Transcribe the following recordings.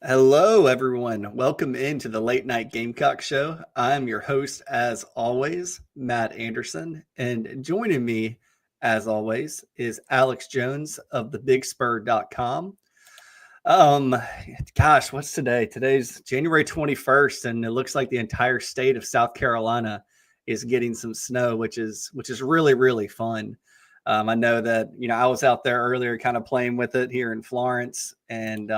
Hello, everyone. Welcome into the Late Night Gamecock Show. I'm your host, as always, Matt Anderson. And joining me, as always, is Alex Jones of thebigspur.com. Um, what's today? Today's January 21st, and it looks like the entire state of South Carolina is getting some snow, which is really, really fun. I know that, I was out there earlier kind of playing with it here in Florence, and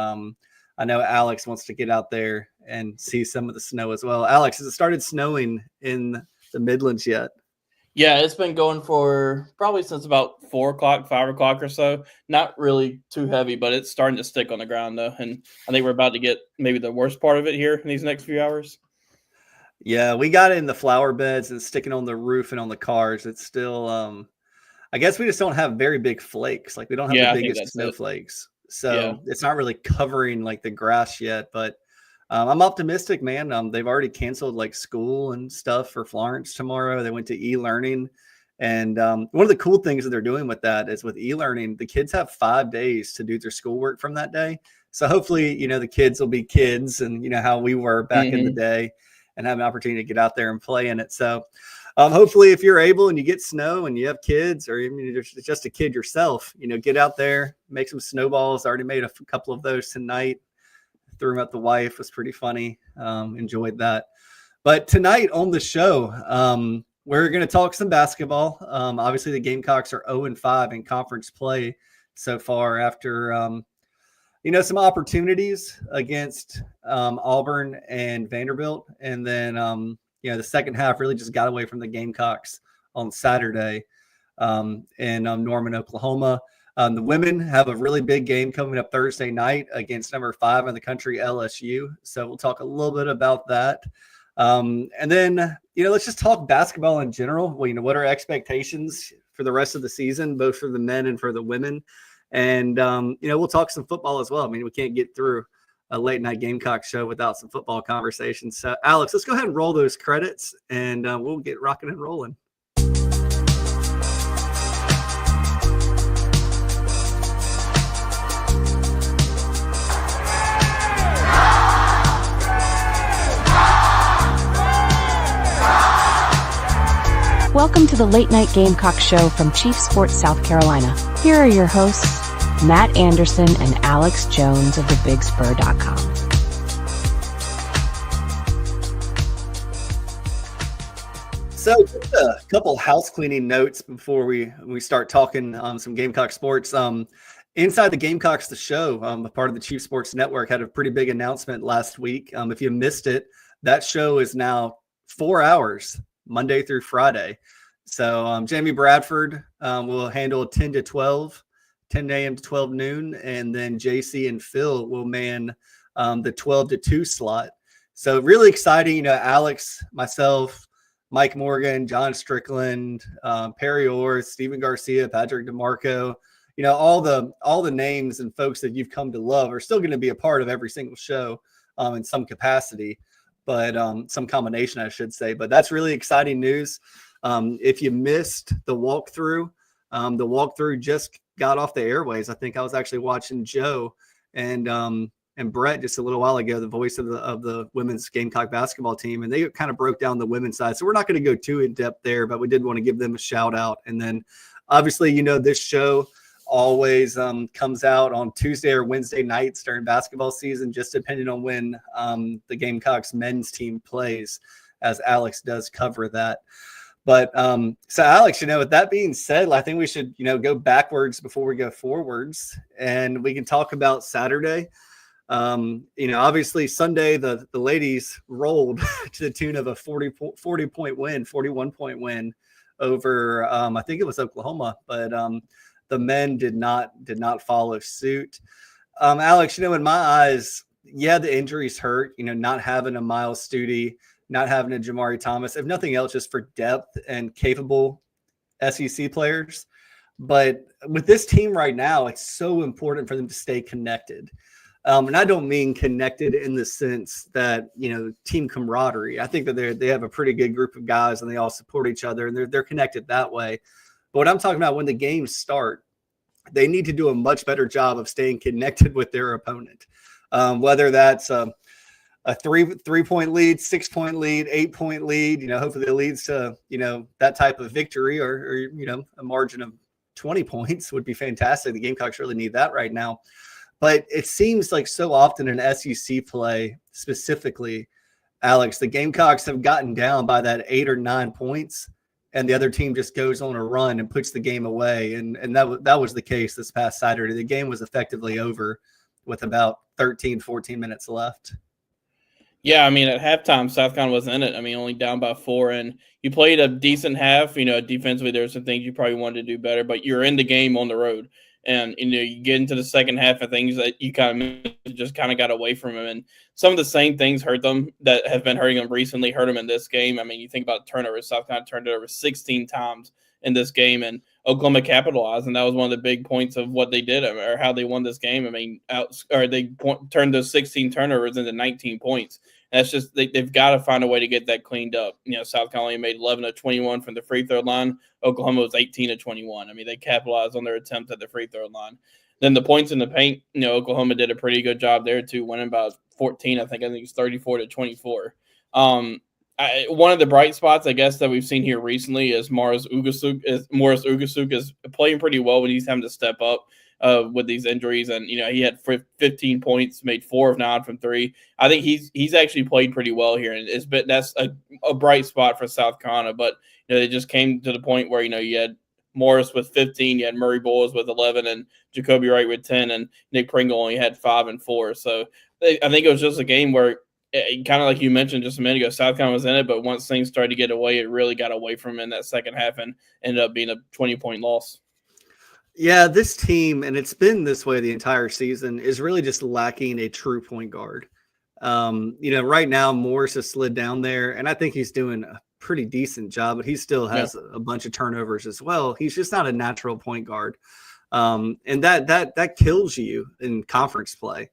I know Alex wants to get out there and see some of the snow as well. Alex, has it started snowing in the Midlands yet? Yeah, it's been going for probably since about 4 o'clock, 5 o'clock or so. Not really too heavy, but it's starting to stick on the ground, though. And I think we're about to get maybe the worst part of it here in these next few hours. Yeah, we got it in the flower beds and sticking on the roof and on the cars. It's still, I guess we just don't have very big flakes. Like we don't have the biggest snowflakes. So it's not really covering like the grass yet, but I'm optimistic, man. They've already canceled like school and stuff for Florence tomorrow. They went to e-learning. And one of the cool things that they're doing with that is with e-learning, the kids have 5 days to do their schoolwork from that day. So hopefully, the kids will be kids and, how we were back in the day and have an opportunity to get out there and play in it. So hopefully if you're able and you get snow and you have kids or even you're just a kid yourself, get out there, make some snowballs. I already made a couple of those tonight. Threw them at the wife. Was pretty funny. Enjoyed that. But tonight on the show, we're going to talk some basketball. Obviously, the Gamecocks are 0-5 in conference play so far after, some opportunities against Auburn and Vanderbilt. And then, the second half really just got away from the Gamecocks on Saturday in Norman, Oklahoma. The women have a really big game coming up Thursday night against number 5 in the country, LSU. So we'll talk a little bit about that. And then, let's just talk basketball in general. Well, what are expectations for the rest of the season, both for the men and for the women? And, we'll talk some football as well. I mean, we can't get through a late night Gamecock show without some football conversations. So, Alex, let's go ahead and roll those credits, and we'll get rocking and rolling. Welcome to the Late Night Gamecock Show from Chief Sports, South Carolina. Here are your hosts, Matt Anderson and Alex Jones of thebigspur.com. So just a couple house cleaning notes before we start talking some Gamecock sports. Inside the Gamecocks, the show, a part of the Chief Sports Network, had a pretty big announcement last week. If you missed it, that show is now 4 hours, Monday through Friday. So Jamie Bradford will handle 10 to 12, 10 a.m. to 12 noon, and then JC and Phil will man the 12 to 2 slot. So really exciting. Alex, myself, Mike Morgan, John Strickland, Perry Orr, Stephen Garcia, Patrick DeMarco, all the names and folks that you've come to love are still going to be a part of every single show in some capacity, but some combination, I should say. But that's really exciting news. If you missed the walkthrough just got off the airways. I think I was actually watching Joe and Brett just a little while ago, the voice of the women's Gamecock basketball team, and they kind of broke down the women's side. So we're not going to go too in depth there, but we did want to give them a shout out. And then obviously, this show always comes out on Tuesday or Wednesday nights during basketball season, just depending on when the Gamecocks men's team plays, as Alex does cover that. But so Alex, with that being said, I think we should, go backwards before we go forwards, and we can talk about Saturday. Obviously Sunday, the ladies rolled to the tune of a 41 point win over, I think it was Oklahoma, but the men did not follow suit. Alex, in my eyes, the injuries hurt, not having a Miles Studi, not having a Jamari Thomas, if nothing else, just for depth and capable SEC players. But with this team right now, it's so important for them to stay connected. And I don't mean connected in the sense that, team camaraderie. I think that they have a pretty good group of guys and they all support each other and they're connected that way. But what I'm talking about, when the games start, they need to do a much better job of staying connected with their opponent. whether that's a 3-point lead, 6-point lead, 8-point lead. Hopefully it leads to that type of victory, or a margin of 20 points would be fantastic. The Gamecocks really need that right now. But it seems like so often in SEC play, specifically, Alex, the Gamecocks have gotten down by that 8 or 9 points, and the other team just goes on a run and puts the game away. And that was the case this past Saturday. The game was effectively over with about 13, 14 minutes left. Yeah, I mean, at halftime, South Carolina was in it. I mean, only down by 4, and you played a decent half. Defensively, there were some things you probably wanted to do better, but you're in the game on the road. And, you get into the second half of things that you just got away from them. And some of the same things hurt them that have been hurting them recently, hurt them in this game. I mean, you think about turnovers. South Carolina turned it over 16 times in this game, and Oklahoma capitalized. And that was one of the big points of what they did, or how they won this game. I mean, they turned those 16 turnovers into 19 points. That's just they've got to find a way to get that cleaned up. South Carolina made 11 of 21 from the free throw line. Oklahoma was 18 of 21. I mean, they capitalized on their attempt at the free throw line. Then the points in the paint, Oklahoma did a pretty good job there too, winning about 14. I think it's 34 to 24. One of the bright spots, I guess, that we've seen here recently is Morris Ugasuk is playing pretty well when he's having to step up with these injuries. And, he had 15 points, made 4 of 9 from 3. I think he's actually played pretty well here. And that's a bright spot for South Carolina. But, they just came to the point where, you had Morris with 15, you had Murray Bowles with 11, and Jacoby Wright with 10, and Nick Pringle only had 5 and 4. So I think it was just a game where, kind of like you mentioned just a minute ago, South Carolina was in it, but once things started to get away, it really got away from them in that second half and ended up being a 20-point loss. Yeah, this team, and it's been this way the entire season, is really just lacking a true point guard. Right now Morris has slid down there, and I think he's doing a pretty decent job, but he still has a bunch of turnovers as well. He's just not a natural point guard. And that kills you in conference play.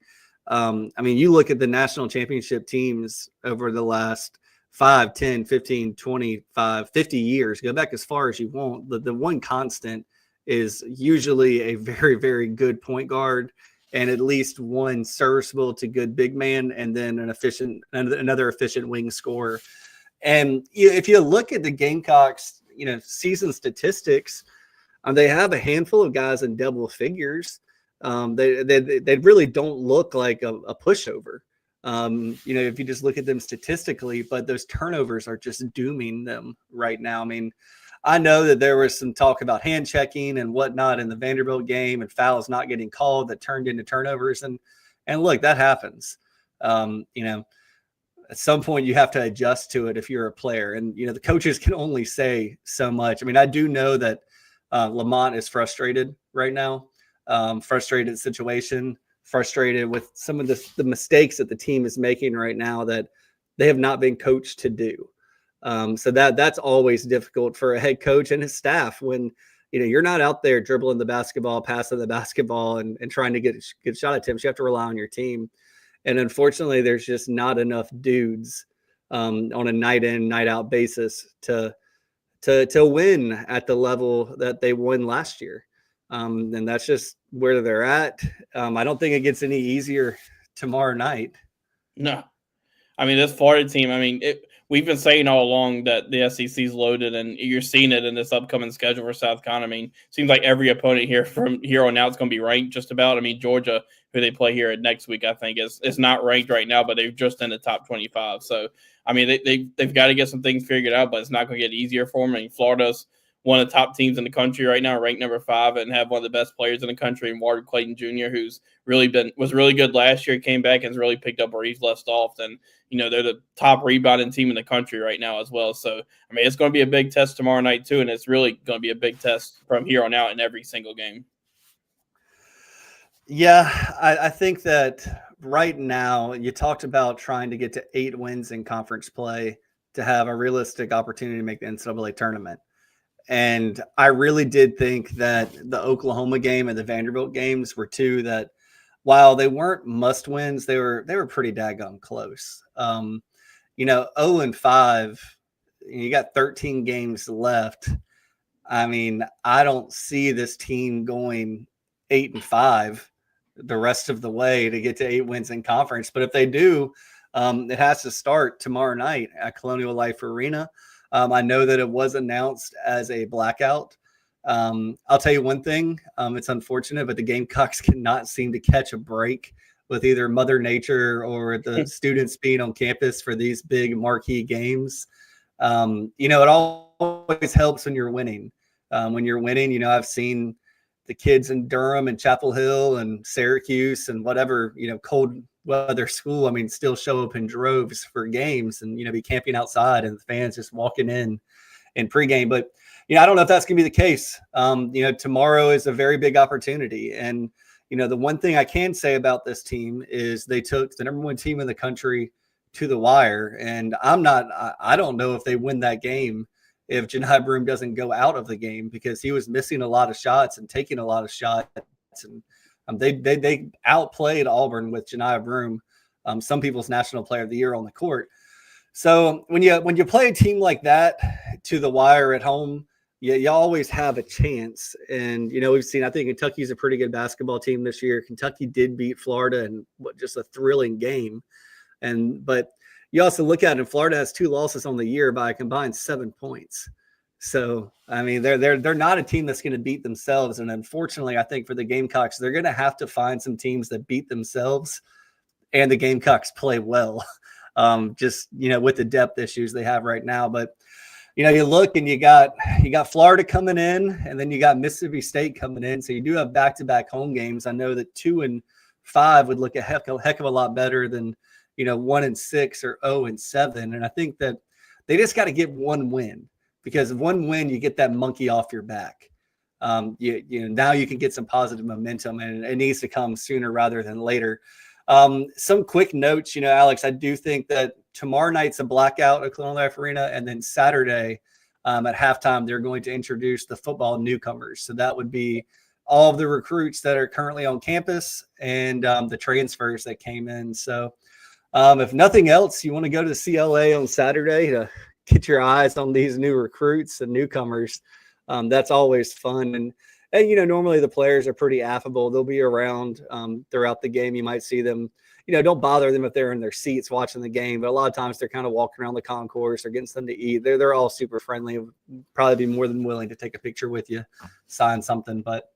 You look at the national championship teams over the last 5, 10, 15, 25, 50 years, go back as far as you want. The one constant is usually a very, very good point guard and at least one serviceable to good big man, and then another efficient wing scorer. And if you look at the Gamecocks, season statistics, they have a handful of guys in double figures. They really don't look like a pushover. If you just look at them statistically, but those turnovers are just dooming them right now. I mean, I know that there was some talk about hand checking and whatnot in the Vanderbilt game and fouls not getting called that turned into turnovers. And look, that happens. At some point you have to adjust to it if you're a player. And, the coaches can only say so much. I mean, I do know that Lamont is frustrated right now, frustrated situation, frustrated with some of the mistakes that the team is making right now that they have not been coached to do. So that's always difficult for a head coach and his staff when, you're not out there dribbling the basketball, passing the basketball and trying to get shot attempts. You have to rely on your team. And unfortunately, there's just not enough dudes on a night in, night out basis to win at the level that they won last year. And that's just where they're at. I don't think it gets any easier tomorrow night. No. I mean, this Florida team, we've been saying all along that the SEC's loaded, and you're seeing it in this upcoming schedule for South Carolina. I mean, it seems like every opponent here from here on out is going to be ranked just about. Georgia, who they play here next week, I think is not ranked right now, but they're just in the top 25. So, they've got to get some things figured out, but it's not going to get easier for them. Florida's one of the top teams in the country right now, ranked number 5, and have one of the best players in the country, Walter Clayton Jr., who's was really good last year, came back and has really picked up where he's left off. And, they're the top rebounding team in the country right now as well. So, it's going to be a big test tomorrow night too, and it's really going to be a big test from here on out in every single game. Yeah, I think that right now you talked about trying to get to 8 wins in conference play to have a realistic opportunity to make the NCAA tournament. And I really did think that the Oklahoma game and the Vanderbilt games were 2 that, while they weren't must wins, they were pretty daggone close. 0-5, you got 13 games left. I don't see this team going 8-5 the rest of the way to get to 8 wins in conference. But if they do, it has to start tomorrow night at Colonial Life Arena. I know that it was announced as a blackout. I'll tell you one thing. It's unfortunate, but the Gamecocks cannot seem to catch a break with either Mother Nature or the students being on campus for these big marquee games. It always helps when you're winning. When you're winning, I've seen the kids in Durham and Chapel Hill and Syracuse and whatever, cold weather school, still show up in droves for games and, be camping outside and the fans just walking in pregame. But, I don't know if that's going to be the case. Tomorrow is a very big opportunity. And, the one thing I can say about this team is they took the number 1 team in the country to the wire. And I don't know if they win that game if Janai Broome doesn't go out of the game, because he was missing a lot of shots and taking a lot of shots. And they outplayed Auburn with Janai Broome, some people's National Player of the Year on the court. So when you play a team like that to the wire at home, you always have a chance. And, we've seen, I think Kentucky's a pretty good basketball team this year. Kentucky did beat Florida in just a thrilling game. But you also look at it, and Florida has 2 losses on the year by a combined 7 points. So, they're not a team that's going to beat themselves. And unfortunately, I think for the Gamecocks, they're going to have to find some teams that beat themselves and the Gamecocks play well, with the depth issues they have right now. But, you look and you got Florida coming in, and then you got Mississippi State coming in. So you do have back-to-back home games. I know that 2 and 5 would look a heck of a lot better than 1 and 6 or 0 and 7. And I think that they just got to get one win, because one win, you get that monkey off your back. Now you can get some positive momentum, and it needs to come sooner rather than later. Some quick notes, Alex, I do think that tomorrow night's a blackout at Colonial Life Arena. And then Saturday at halftime, they're going to introduce the football newcomers. So that would be all of the recruits that are currently on campus and the transfers that came in. So if nothing else, you want to go to the CLA on Saturday to get your eyes on these new recruits and newcomers. That's always fun. And normally the players are pretty affable. They'll be around throughout the game. You might see them, don't bother them if they're in their seats watching the game. But a lot of times they're kind of walking around the concourse or getting something to eat. They're all super friendly. Probably be more than willing to take a picture with you, sign something. But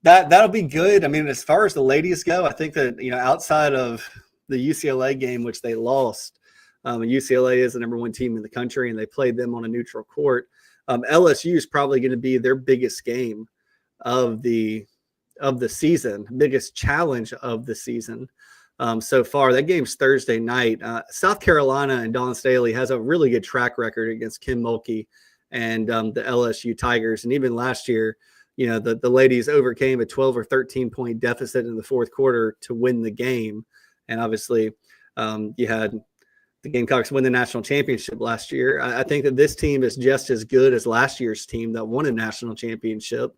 that'll be good. As far as the ladies go, I think that, outside of the UCLA game, which they lost, UCLA is the number 1 team in the country, and they played them on a neutral court. LSU is probably going to be their biggest game of the season, biggest challenge of the season so far. That game's Thursday night. South Carolina and Dawn Staley has a really good track record against Kim Mulkey and the LSU Tigers. And even last year, the ladies overcame a 12 or 13 point deficit in the fourth quarter to win the game. And obviously, you had the Gamecocks win the national championship last year. I think that this team is just as good as last year's team that won a national championship.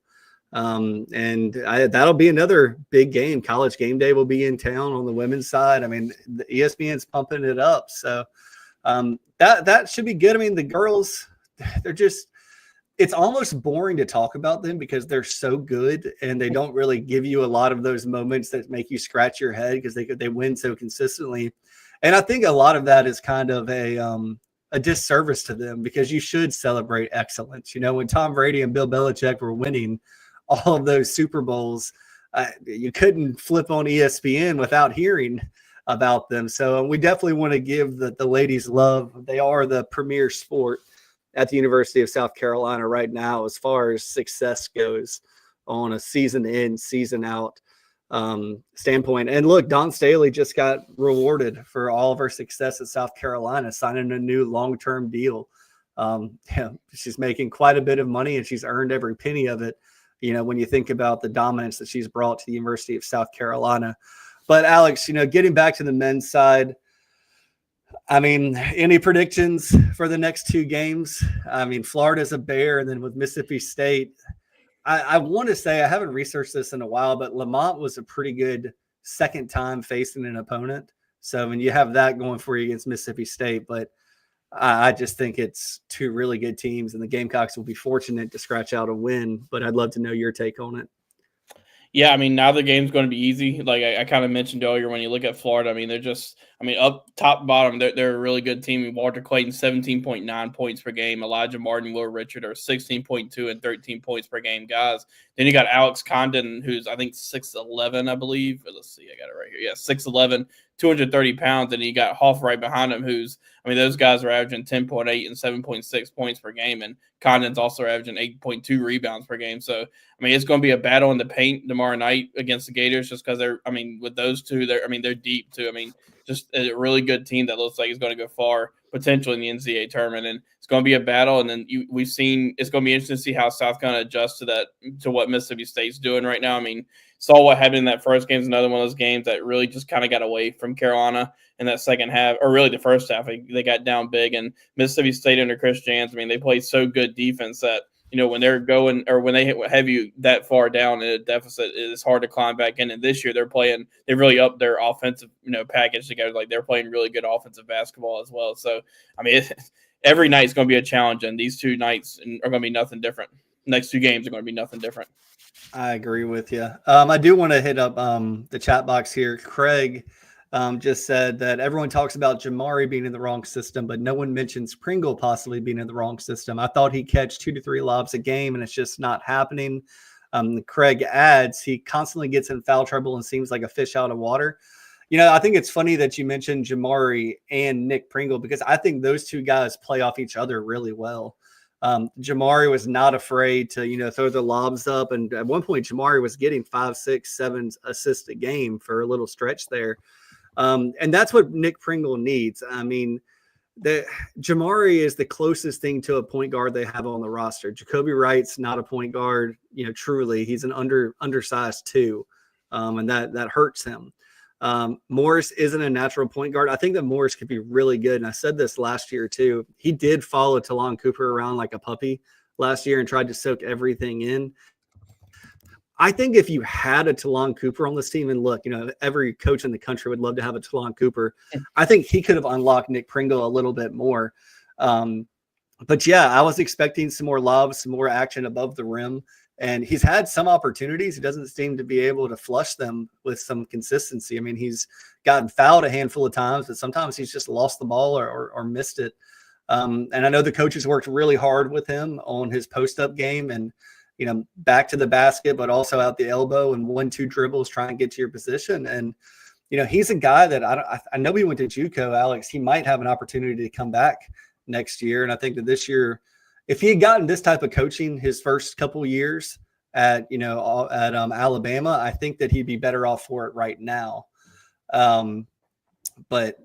That'll be another big game. College Game Day will be in town on the women's side. The ESPN's pumping it up. So that should be good. The girls, it's almost boring to talk about them because they're so good and they don't really give you a lot of those moments that make you scratch your head because they win so consistently. And I think a lot of that is kind of a disservice to them, because you should celebrate excellence. When Tom Brady and Bill Belichick were winning all of those Super Bowls, you couldn't flip on ESPN without hearing about them. So we definitely want to give the ladies love. They are the premier sport at the University of South Carolina right now as far as success goes on a season in, season out standpoint. And look, Dawn Staley just got rewarded for all of her success at South Carolina, signing a new long-term deal. She's making quite a bit of money, and she's earned every penny of it, when you think about the dominance that she's brought to the University of South Carolina. But Alex, getting back to the men's side, any predictions for the next 2 games? Florida's a bear, and then with Mississippi State, I want to say, I haven't researched this in a while, but Lamont was a pretty good second time facing an opponent. So you have that going for you against Mississippi State, but I just think it's 2 really good teams, and the Gamecocks will be fortunate to scratch out a win. But I'd love to know your take on it. Yeah, I mean, now the game's going to be easy. Like I kind of mentioned earlier, when you look at Florida, I mean, they're just, I mean, up top, bottom, they're a really good team. Walter Clayton, 17.9 points per game. Elijah Martin, Will Richard are 16.2 and 13 points per game guys. Then you got Alex Condon, who's, I think, 6'11", I believe. Let's see, I got it right here. Yeah, 6'11", 230 pounds. And you got Hoff right behind him, who's, I mean, those guys are averaging 10.8 and 7.6 points per game. And Condon's also averaging 8.2 rebounds per game. So, I mean, it's going to be a battle in the paint tomorrow night against the Gators, just because they're, I mean, with those two, they're deep too. I mean, just a really good team that looks like it's going to go far, potentially in the NCAA tournament. And it's going to be a battle. And then we've seen, it's going to be interesting to see how South Carolina adjusts to what Mississippi State's doing right now. I mean, saw what happened in that first game. Is another one of those games that really just kind of got away from Carolina in that second half, or really the first half. They got down big, and Mississippi State under Chris Jans, I mean, they played so good defense that, you know, when they're going, or when they have you that far down in a deficit, it's hard to climb back in. And this year they really upped their offensive, package together. Like, they're playing really good offensive basketball as well. So, I mean, every night is going to be a challenge, and these two nights are going to be nothing different. Next two games are going to be nothing different. I agree with you. I do want to hit up the chat box here. Craig just said that everyone talks about Jamari being in the wrong system, but no one mentions Pringle possibly being in the wrong system. I thought he'd catch 2 to 3 lobs a game, and it's just not happening. Craig adds, he constantly gets in foul trouble and seems like a fish out of water. I think it's funny that you mentioned Jamari and Nick Pringle, because I think those two guys play off each other really well. Jamari was not afraid to, throw the lobs up. And at one point, Jamari was getting 5, 6, 7 assists a game for a little stretch there. And that's what Nick Pringle needs. I mean, Jamari is the closest thing to a point guard they have on the roster. Jacoby Wright's not a point guard, truly. He's an undersized 2, and that hurts him. Morris isn't a natural point guard. I think that Morris could be really good. And I said this last year too. He did follow Talon Cooper around like a puppy last year and tried to soak everything in. I think if you had a Talon Cooper on this team, and look, every coach in the country would love to have a Talon Cooper. I think he could have unlocked Nick Pringle a little bit more. But yeah, I was expecting some more lobs, some more action above the rim. And he's had some opportunities. He doesn't seem to be able to flush them with some consistency. I mean, he's gotten fouled a handful of times, but sometimes he's just lost the ball or missed it. And I know the coaches worked really hard with him on his post-up game and, back to the basket, but also out the elbow and 1-2 dribbles, trying to get to your position. And, he's a guy that I know he went to JUCO, Alex. He might have an opportunity to come back next year. And I think that this year, if he had gotten this type of coaching his first couple years at Alabama, I think that he'd be better off for it right now. But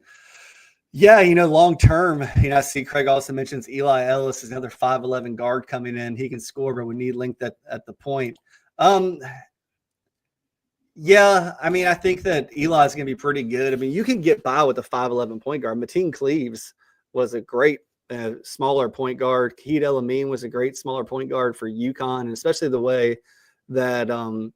yeah, long term, I see Craig also mentions Eli Ellis is another 5'11" guard coming in. He can score, but we need length at the point. Yeah, I mean, I think that Eli's going to be pretty good. I mean, you can get by with a 5'11" point guard. Mateen Cleaves was a great smaller point guard. Keith Elamine was a great smaller point guard for UConn, and especially the way that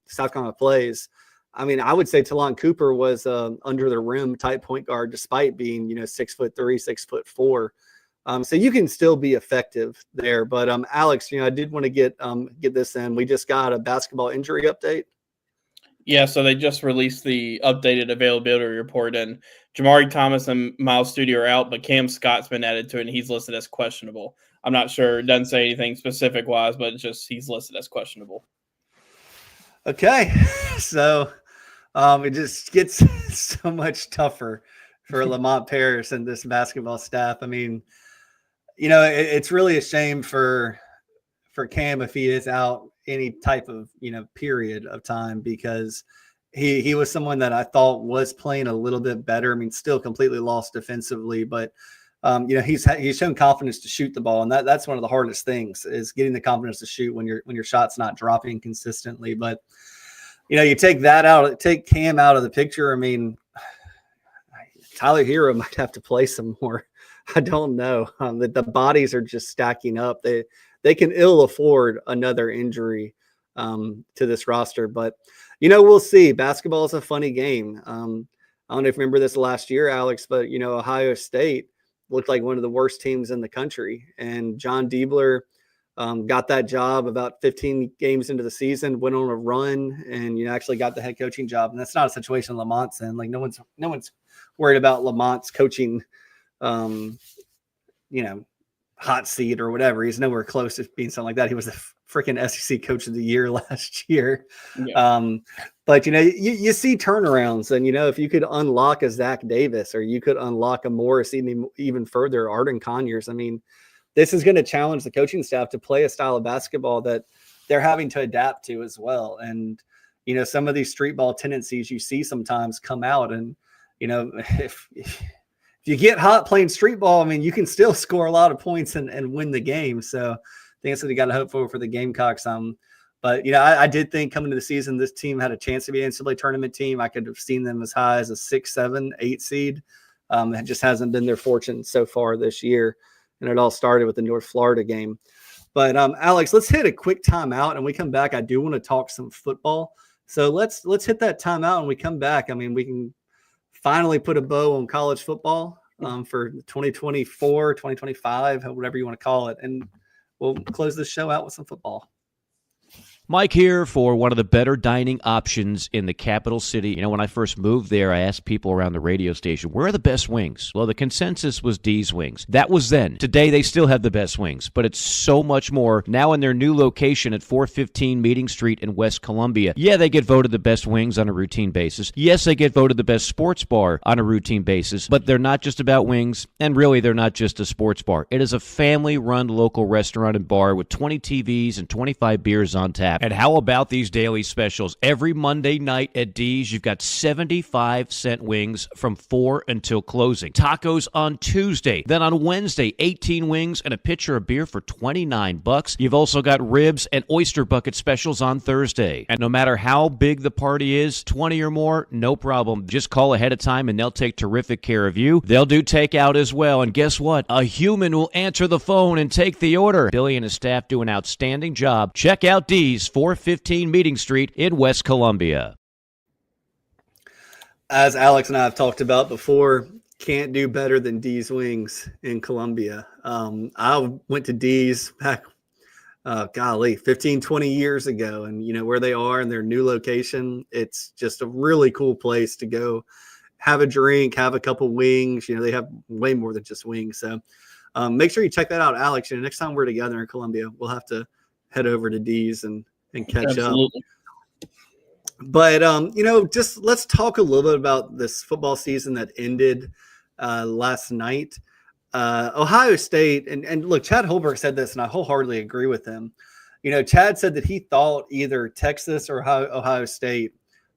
South Carolina plays. I mean, I would say Talon Cooper was under the rim type point guard, despite being 6'3", 6'4". So you can still be effective there. But Alex, I did want to get this in. We just got a basketball injury update. Yeah, so they just released the updated availability report, and Jamari Thomas and Miles Studi are out, but Cam Scott's been added to it, and he's listed as questionable. I'm not sure. It doesn't say anything specific-wise, but it's just he's listed as questionable. Okay, so it just gets so much tougher for Lamont Paris and this basketball staff. I mean, it's really a shame for Cam if he is out any type of period of time, because he was someone that I thought was playing a little bit better. I mean, still completely lost defensively, but he's shown confidence to shoot the ball, and that's one of the hardest things, is getting the confidence to shoot when your shot's not dropping consistently. But you take Cam out of the picture. I mean, Tyler Hero might have to play some more. I don't know. The bodies are just stacking up. They can ill afford another injury to this roster, but we'll see. Basketball is a funny game. I don't know if you remember this last year, Alex, but Ohio State looked like one of the worst teams in the country, and John Diebler got that job about 15 games into the season, went on a run, and actually got the head coaching job. And that's not a situation Lamont's in. Like no one's worried about Lamont's coaching, hot seat or whatever. He's nowhere close to being something like that. He was the freaking SEC Coach of the Year last year. Yeah. But you see turnarounds, and if you could unlock a Zach Davis, or you could unlock a Morris even further, Arden Conyers. I mean, this is going to challenge the coaching staff to play a style of basketball that they're having to adapt to as well. And some of these street ball tendencies you see sometimes come out, and if you get hot playing street ball, I mean, you can still score a lot of points and win the game. So I think that's what you got to hope for the Gamecocks. But I did think coming to the season, this team had a chance to be an NCAA tournament team. I could have seen them as high as a 6, 7, 8 seed. It just hasn't been their fortune so far this year. And it all started with the North Florida game. But Alex, let's hit a quick timeout, and when we come back, I do want to talk some football. So let's hit that timeout, and we come back. I mean, we can finally put a bow on college football for 2024, 2025, whatever you want to call it. And we'll close this show out with some football. Mike here for one of the better dining options in the capital city. When I first moved there, I asked people around the radio station, where are the best wings? Well, the consensus was D's Wings. That was then. Today, they still have the best wings, but it's so much more now in their new location at 415 Meeting Street in West Columbia. Yeah, they get voted the best wings on a routine basis. Yes, they get voted the best sports bar on a routine basis, but they're not just about wings, and really, they're not just a sports bar. It is a family-run local restaurant and bar with 20 TVs and 25 beers on tap. And how about these daily specials? Every Monday night at D's, you've got 75-cent wings from 4 until closing. Tacos on Tuesday. Then on Wednesday, 18 wings and a pitcher of beer for $29. You've also got ribs and oyster bucket specials on Thursday. And no matter how big the party is, 20 or more, no problem. Just call ahead of time and they'll take terrific care of you. They'll do takeout as well. And guess what? A human will answer the phone and take the order. Billy and his staff do an outstanding job. Check out D's 415 Meeting Street in West Columbia. As Alex and I have talked about before, can't do better than D's Wings in Columbia. I went to D's back, 15, 20 years ago, and where they are in their new location, it's just a really cool place to go have a drink, have a couple wings. They have way more than just wings. So make sure you check that out, Alex. Next time we're together in Columbia, we'll have to head over to D's and catch Absolutely. Up. But, just let's talk a little bit about this football season that ended last night. Ohio State, and look, Chad Holberg said this, and I wholeheartedly agree with him. Chad said that he thought either Texas or Ohio State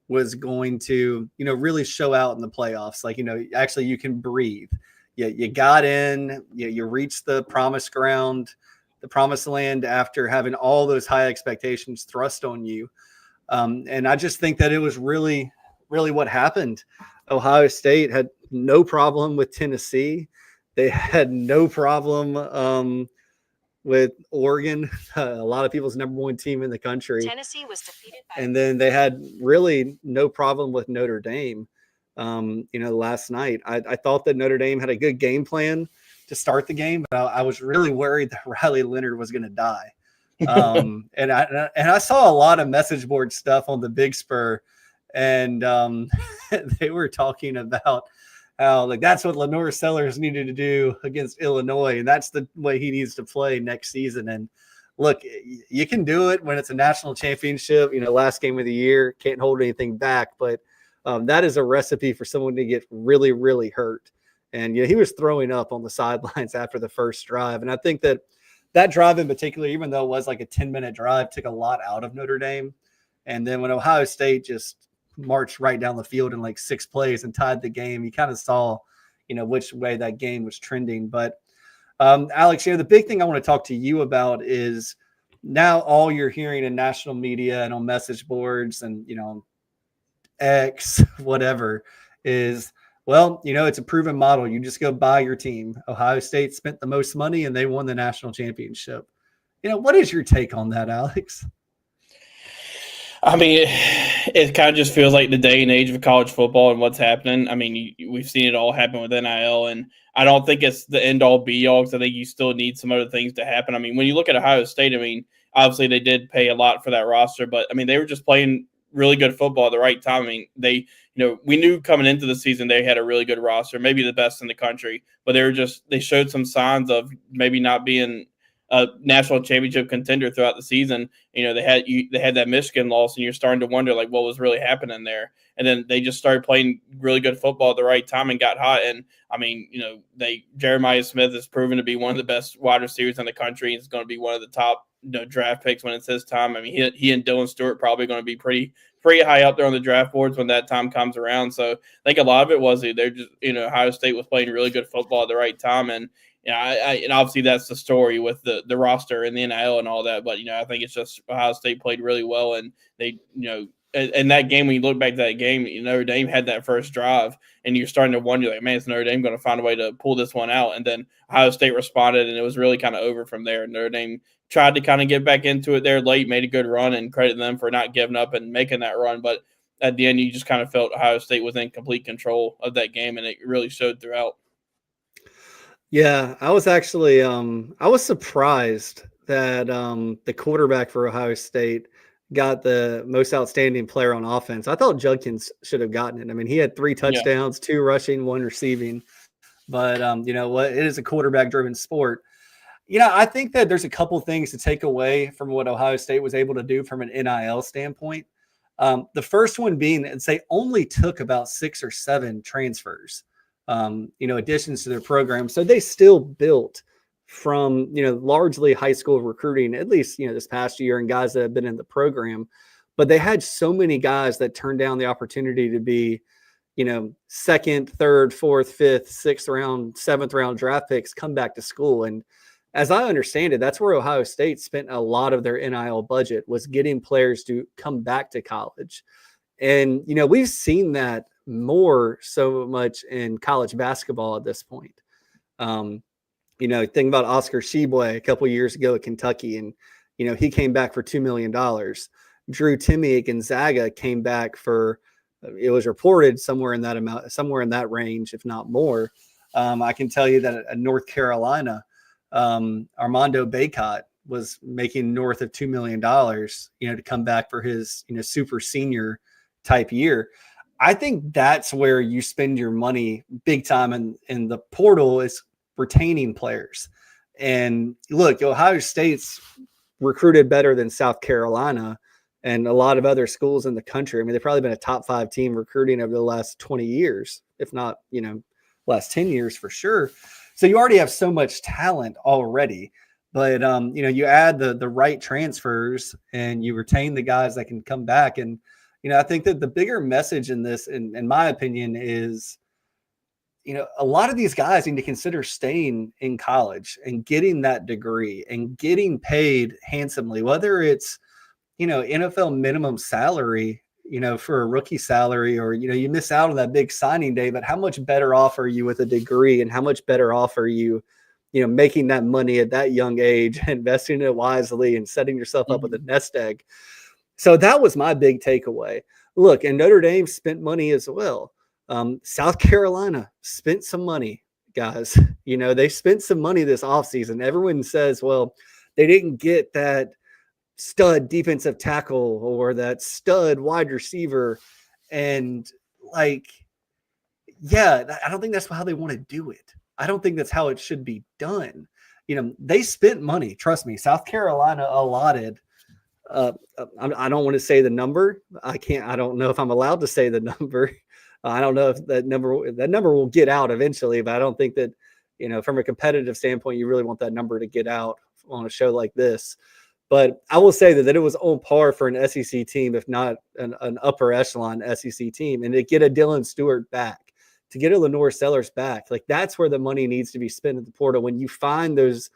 was going to, really show out in the playoffs. Like, actually you can breathe. You got in, you reached the promised ground, the promised land after having all those high expectations thrust on you. And I just think that it was really, really what happened. Ohio State had no problem with Tennessee. They had no problem with Oregon, a lot of people's number one team in the country. Tennessee was defeated by. And then they had really no problem with Notre Dame. Last night, I thought that Notre Dame had a good game plan to start the game, but I was really worried that Riley Leonard was going to die. And I saw a lot of message board stuff on the Big Spur, and they were talking about how that's what Lenore Sellers needed to do against Illinois, and that's the way he needs to play next season. And look, you can do it when it's a national championship, last game of the year, can't hold anything back, but that is a recipe for someone to get really, really hurt. And he was throwing up on the sidelines after the first drive. And I think that drive in particular, even though it was like a 10-minute drive, took a lot out of Notre Dame. And then when Ohio State just marched right down the field in like 6 plays and tied the game, you kind of saw, which way that game was trending. But Alex, the big thing I want to talk to you about is now all you're hearing in national media and on message boards and, X, whatever, is, well, it's a proven model. You just go buy your team. Ohio State spent the most money and they won the national championship. What is your take on that, Alex? I mean, it kind of just feels like the day and age of college football and what's happening. I mean, we've seen it all happen with NIL, and I don't think it's the end-all, be-all, because I think you still need some other things to happen. I mean, when you look at Ohio State, I mean, obviously they did pay a lot for that roster, but, I mean, they were just playing really good football at the right time. I mean, we knew coming into the season they had a really good roster, maybe the best in the country, but they showed some signs of maybe not being a national championship contender throughout the season. They had that Michigan loss, and you're starting to wonder like what was really happening there. And then they just started playing really good football at the right time and got hot. And I mean, Jeremiah Smith has proven to be one of the best wide receivers in the country. He's going to be one of the top draft picks when it's his time. I mean, he and Dylan Stewart probably going to be pretty high up there on the draft boards when that time comes around. So I think a lot of it was they're just Ohio State was playing really good football at the right time. And and obviously that's the story with the roster and the NIL and all that. But I think it's just Ohio State played really well, and they in that game, when you look back to that game, Notre Dame had that first drive, and you're starting to wonder like, man, is Notre Dame going to find a way to pull this one out? And then Ohio State responded, and it was really kind of over from there. Notre Dame tried to kind of get back into it there late, made a good run, and credit them for not giving up and making that run. But at the end, you just kind of felt Ohio State was in complete control of that game, and it really showed throughout. Yeah, I was actually I was surprised that the quarterback for Ohio State got the most outstanding player on offense. I thought Judkins should have gotten it. I mean, he had 3 touchdowns, 2 rushing, 1 receiving. But you know what? It is a quarterback-driven sport. I think that there's a couple things to take away from what Ohio State was able to do from an NIL standpoint. The first one being that they only took about 6 or 7 transfers. Additions to their program. So they still built from, largely high school recruiting, at least, this past year, and guys that have been in the program. But they had so many guys that turned down the opportunity to be, 2nd, 3rd, 4th, 5th, 6th round, 7th round draft picks come back to school. And as I understand it, that's where Ohio State spent a lot of their NIL budget, was getting players to come back to college. And, we've seen that more so much in college basketball at this point. Think about Oscar Tshiebwe a couple years ago at Kentucky, and he came back for $2 million. Drew Timme at Gonzaga came back for, it was reported somewhere in that amount, somewhere in that range, if not more. I can tell you that at North Carolina, Armando Bacot was making north of $2 million, to come back for his, super senior type year. I think that's where you spend your money big time in the portal, is retaining players. And look, Ohio State's recruited better than South Carolina and a lot of other schools in the country. I mean, they've probably been a top 5 team recruiting over the last 20 years, if not, last 10 years for sure. So you already have so much talent already. But, you add the right transfers and you retain the guys that can come back. And, I think that the bigger message in this, in my opinion, is, a lot of these guys need to consider staying in college and getting that degree and getting paid handsomely, whether it's, NFL minimum salary, for a rookie salary, or, you miss out on that big signing day, but how much better off are you with a degree, and how much better off are you, making that money at that young age, investing it wisely and setting yourself up with a nest egg. So that was my big takeaway. Look, and Notre Dame spent money as well. South Carolina spent some money, guys. They spent some money this offseason. Everyone says, well, they didn't get that stud defensive tackle or that stud wide receiver. And I don't think that's how they want to do it. I don't think that's how it should be done. They spent money. Trust me, South Carolina allotted. I don't want to say the number. I don't know if I'm allowed to say the number. I don't know if that number will get out eventually, but I don't think that, from a competitive standpoint, you really want that number to get out on a show like this. But I will say that it was on par for an SEC team, if not an upper echelon SEC team. And to get a Dylan Stewart back, to get a Lenore Sellers back, that's where the money needs to be spent at the portal. When you find those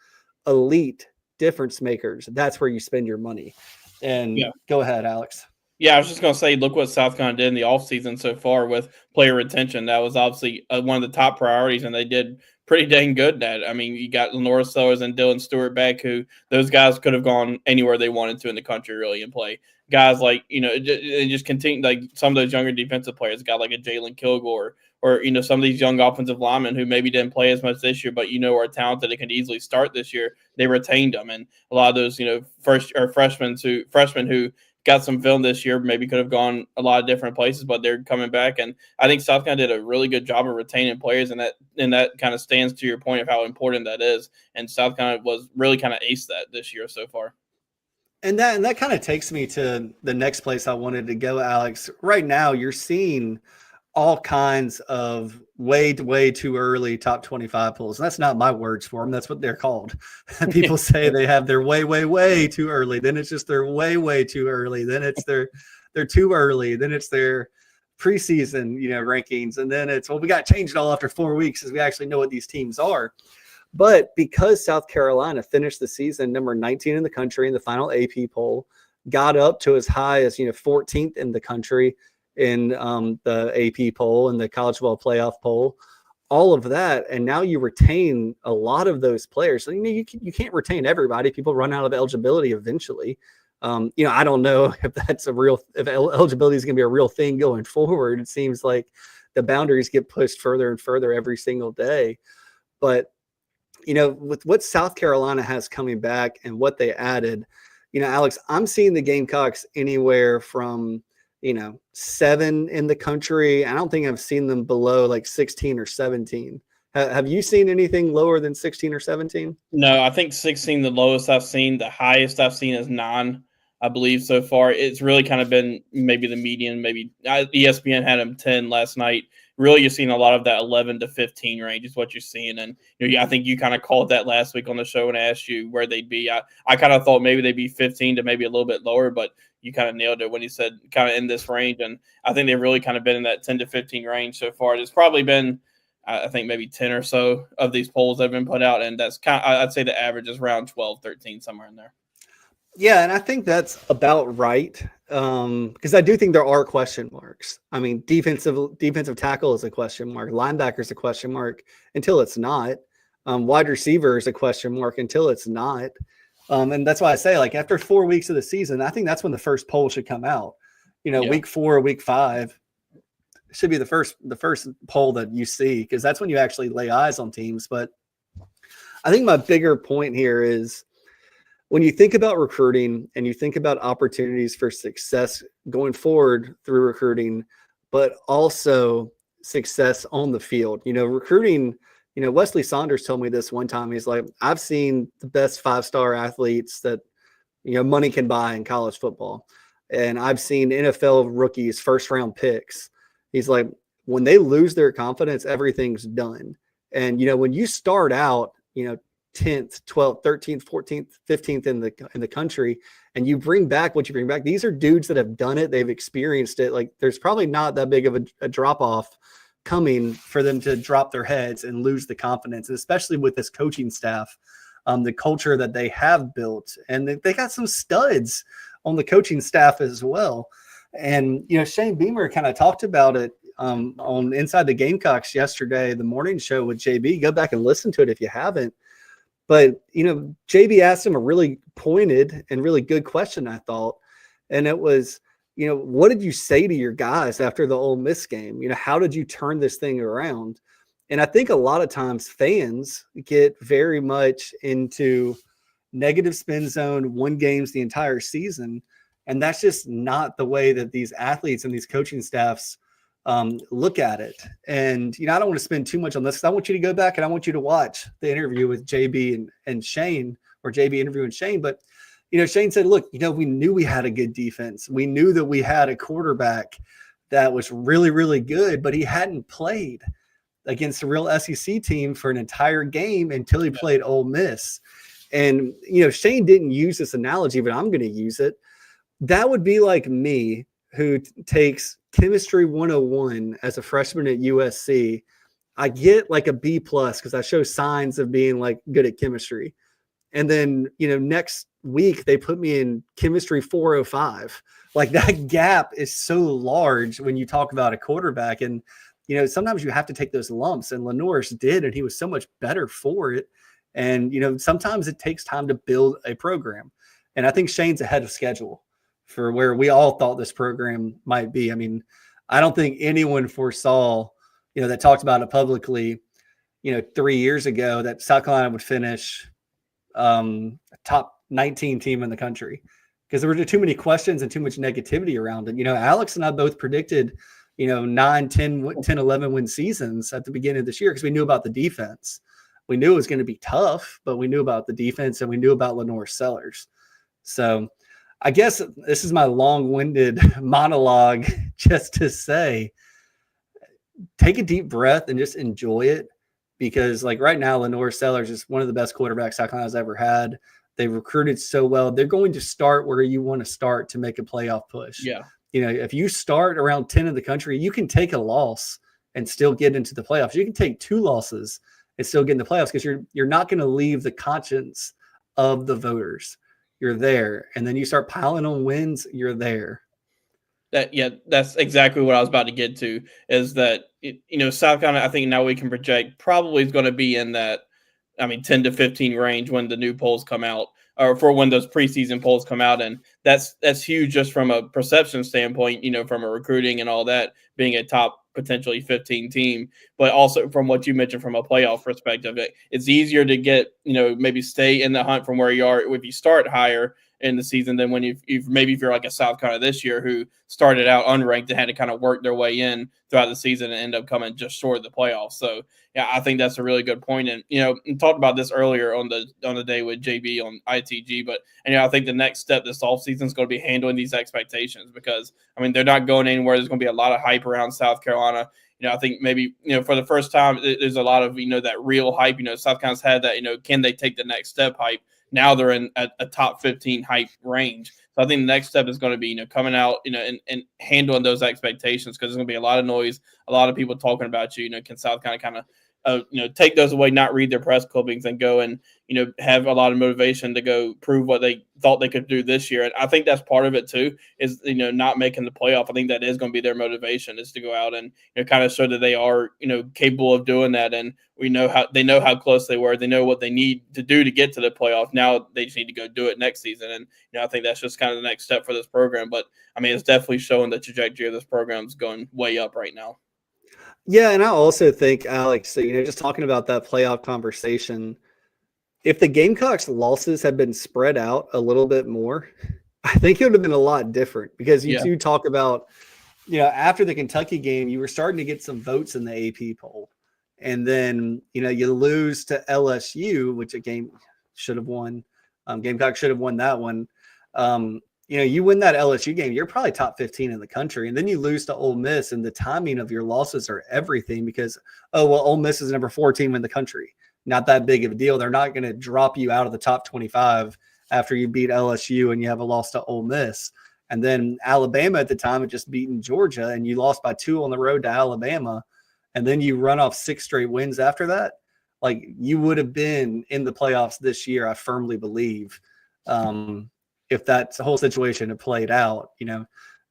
elite difference makers, that's where you spend your money. And Go ahead, Alex. Yeah, I was just going to say, look what South Carolina did in the offseason so far with player retention. That was obviously one of the top priorities, and they did pretty dang good at it. I mean, you got Lenora Sellers and Dylan Stewart back, who those guys could have gone anywhere they wanted to in the country, really, and play. Guys like, they just continue, like some of those younger defensive players, got like a Jalen Kilgore, or, some of these young offensive linemen who maybe didn't play as much this year, but, are talented and can easily start this year. They retained them. And a lot of those, freshmen who got some film this year, maybe could have gone a lot of different places, but they're coming back. And I think South Carolina did a really good job of retaining players, and that kind of stands to your point of how important that is. And South Carolina was really kind of aced that this year so far. And that kind of takes me to the next place I wanted to go, Alex. Right now, you're seeing all kinds of way too early top 25 polls. And that's not my words for them. That's what they're called. People say they have their way too early. Then it's just their way too early. Then it's they're too early. Then it's their preseason, rankings. And then it's, we got to change it all after 4 weeks as we actually know what these teams are. But because South Carolina finished the season number 19 in the country in the final AP poll, got up to as high as 14th in the country in the AP poll and the college football playoff poll, all of that, and now you retain a lot of those players. So, you can't retain everybody. People run out of eligibility eventually. I don't know if that's if eligibility is going to be a real thing going forward. It seems like the boundaries get pushed further and further every single day, but with what South Carolina has coming back and what they added, Alex, I'm seeing the Gamecocks anywhere from, 7 in the country. I don't think I've seen them below like 16 or 17. Have you seen anything lower than 16 or 17? No, I think 16, the lowest I've seen. The highest I've seen is 9, I believe, so far. It's really kind of been maybe the median. Maybe ESPN had them 10 last night. Really, you're seeing a lot of that 11 to 15 range is what you're seeing. And I think you kind of called that last week on the show when I asked you where they'd be. I kind of thought maybe they'd be 15 to maybe a little bit lower, but you kind of nailed it when you said kind of in this range. And I think they've really kind of been in that 10 to 15 range so far. There's probably been, I think, maybe 10 or so of these polls that have been put out. And that's kind of, I'd say the average is around 12, 13, somewhere in there. Yeah, and I think that's about right, because I do think there are question marks. I mean, defensive tackle is a question mark. Linebacker is a question mark until it's not. Wide receiver is a question mark until it's not. And that's why I say, like, after 4 weeks of the season, I think that's when the first poll should come out. Week 4, week 5 should be the first poll that you see, because that's when you actually lay eyes on teams. But I think my bigger point here is, when you think about recruiting and you think about opportunities for success going forward through recruiting, but also success on the field, recruiting, Wesley Saunders told me this one time. He's like, I've seen the best 5-star athletes that, money can buy in college football. And I've seen NFL rookies, 1st-round picks. He's like, when they lose their confidence, everything's done. And, when you start out, 10th, 12th, 13th, 14th, 15th in the country, and you bring back what you bring back. These are dudes that have done it. They've experienced it. Like, there's probably not that big of a drop off coming for them to drop their heads and lose the confidence, and especially with this coaching staff, the culture that they have built, and they got some studs on the coaching staff as well. And, Shane Beamer kind of talked about it on Inside the Gamecocks yesterday, the morning show with JB. Go back and listen to it if you haven't. But, JB asked him a really pointed and really good question, I thought. And it was, what did you say to your guys after the Ole Miss game? How did you turn this thing around? And I think a lot of times fans get very much into negative spin zone, won games the entire season. And that's just not the way that these athletes and these coaching staffs look at it. And, I don't want to spend too much on this, because I want you to go back and I want you to watch the interview with JB and Shane, or JB interviewing Shane. But, Shane said, look, we knew we had a good defense. We knew that we had a quarterback that was really, really good, but he hadn't played against a real SEC team for an entire game until he played Ole Miss. And, Shane didn't use this analogy, but I'm going to use it. That would be like me, who takes chemistry 101 as a freshman at USC. I get like a B+ because I show signs of being like good at chemistry. And then, next week they put me in chemistry 405. Like, that gap is so large when you talk about a quarterback. And sometimes you have to take those lumps, and Lenore's did, and he was so much better for it. And, sometimes it takes time to build a program. And I think Shane's ahead of schedule for where we all thought this program might be. I mean, I don't think anyone foresaw, that talked about it publicly, 3 years ago, that South Carolina would finish a top 19 team in the country, because there were too many questions and too much negativity around it. Alex and I both predicted, 9, 10, 11 win seasons at the beginning of this year, because we knew about the defense. We knew it was going to be tough, but we knew about the defense and we knew about Lenore Sellers. So I guess this is my long-winded monologue just to say, take a deep breath and just enjoy it, because like right now, Lenore Sellers is one of the best quarterbacks South Carolina's ever had. They recruited so well. They're going to start where you want to start to make a playoff push. Yeah. If you start around 10 in the country, you can take a loss and still get into the playoffs. You can take 2 losses and still get in the playoffs, because you're not going to leave the conscience of the voters. You're there. And then you start piling on wins, you're there. That's exactly what I was about to get to, is that, South Carolina, I think now we can project probably is going to be in that, 10 to 15 range when the new polls come out, or for when those preseason polls come out. And that's huge just from a perception standpoint, from a recruiting and all that, being a top potentially 15 team, but also from what you mentioned from a playoff perspective, it's easier to get, maybe stay in the hunt from where you are if you start higher in the season than when if you're like a South Carolina this year who started out unranked and had to kind of work their way in throughout the season and end up coming just short of the playoffs. So yeah, I think that's a really good point. And we talked about this earlier on the day with JB on ITG, but I think the next step this offseason is going to be handling these expectations, because they're not going anywhere. There's going to be a lot of hype around South Carolina. I think maybe, for the first time, there's a lot of, that real hype. South Carolina's had that, can they take the next step hype? Now they're in a top 15 hype range. So I think the next step is going to be, coming out, and handling those expectations, because there's going to be a lot of noise, a lot of people talking about you. Can South Carolina kind of take those away, not read their press clippings, and go and, have a lot of motivation to go prove what they thought they could do this year. And I think that's part of it too, is, not making the playoff. I think that is going to be their motivation, is to go out and, kind of show that they are, capable of doing that. And they know how close they were. They know what they need to do to get to the playoff. Now they just need to go do it next season. And, I think that's just kind of the next step for this program. But it's definitely showing the trajectory of this program is going way up right now. Yeah, and I also think, Alex, just talking about that playoff conversation, if the Gamecocks' losses had been spread out a little bit more, I think it would have been a lot different, because you do talk about, after the Kentucky game, you were starting to get some votes in the AP poll. And then, you lose to LSU, which a game should have won. Gamecock should have won that one. You win that LSU game, you're probably top 15 in the country. And then you lose to Ole Miss, and the timing of your losses are everything, because, Ole Miss is number 4 team in the country. Not that big of a deal. They're not going to drop you out of the top 25 after you beat LSU and you have a loss to Ole Miss. And then Alabama at the time had just beaten Georgia, and you lost by 2 on the road to Alabama. And then you run off 6 straight wins after that. Like, you would have been in the playoffs this year, I firmly believe, if that whole situation had played out,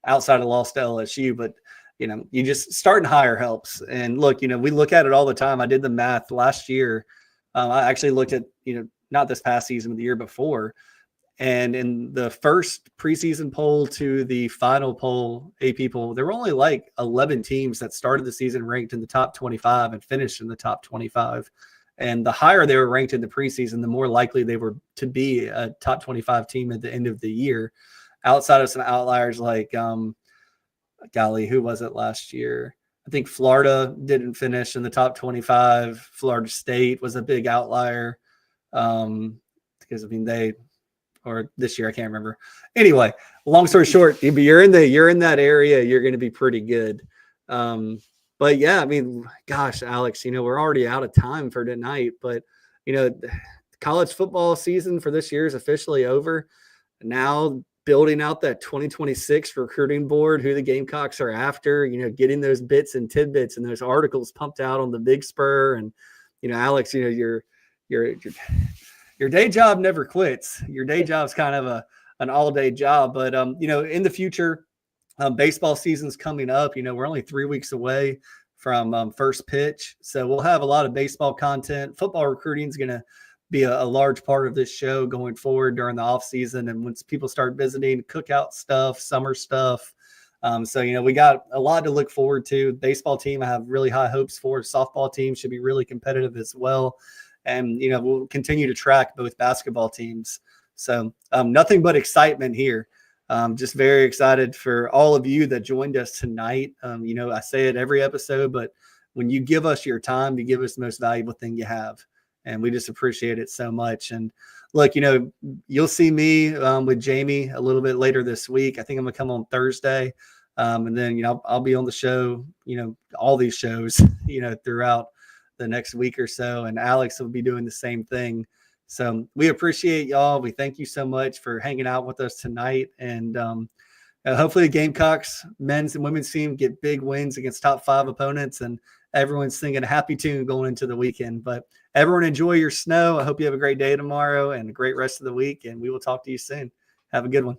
outside of loss to LSU. But, you just starting higher helps. And look, we look at it all the time. I did the math last year. I actually looked at, not this past season, but the year before. And in the first preseason poll to the final poll, AP poll, there were only like 11 teams that started the season ranked in the top 25 and finished in the top 25. And the higher they were ranked in the preseason, the more likely they were to be a top 25 team at the end of the year, outside of some outliers like, who was it last year? I think Florida didn't finish in the top 25. Florida State was a big outlier, because or this year, I can't remember. Anyway, long story short, if you're in that area, you're going to be pretty good. But yeah, gosh, Alex, we're already out of time for tonight, but college football season for this year is officially over. Now building out that 2026 recruiting board, who the Gamecocks are after, getting those bits and tidbits and those articles pumped out on the Big Spur. And, Alex, your day job never quits. Your day job is kind of an all-day job, but in the future, baseball season's coming up. We're only 3 weeks away from first pitch. So we'll have a lot of baseball content. Football recruiting is going to be a large part of this show going forward during the off season. And once people start visiting, cookout stuff, summer stuff. So, we got a lot to look forward to. Baseball team, I have really high hopes for. Softball team should be really competitive as well. And, we'll continue to track both basketball teams. So nothing but excitement here. Just very excited for all of you that joined us tonight. I say it every episode, but when you give us your time, you give us the most valuable thing you have. And we just appreciate it so much. And look, you'll see me with Jamie a little bit later this week. I think I'm going to come on Thursday. And then, I'll be on the show, all these shows, throughout the next week or so. And Alex will be doing the same thing. So we appreciate y'all. We thank you so much for hanging out with us tonight. And hopefully the Gamecocks men's and women's team get big wins against top 5 opponents, and everyone's singing a happy tune going into the weekend. But everyone enjoy your snow. I hope you have a great day tomorrow and a great rest of the week, and we will talk to you soon. Have a good one.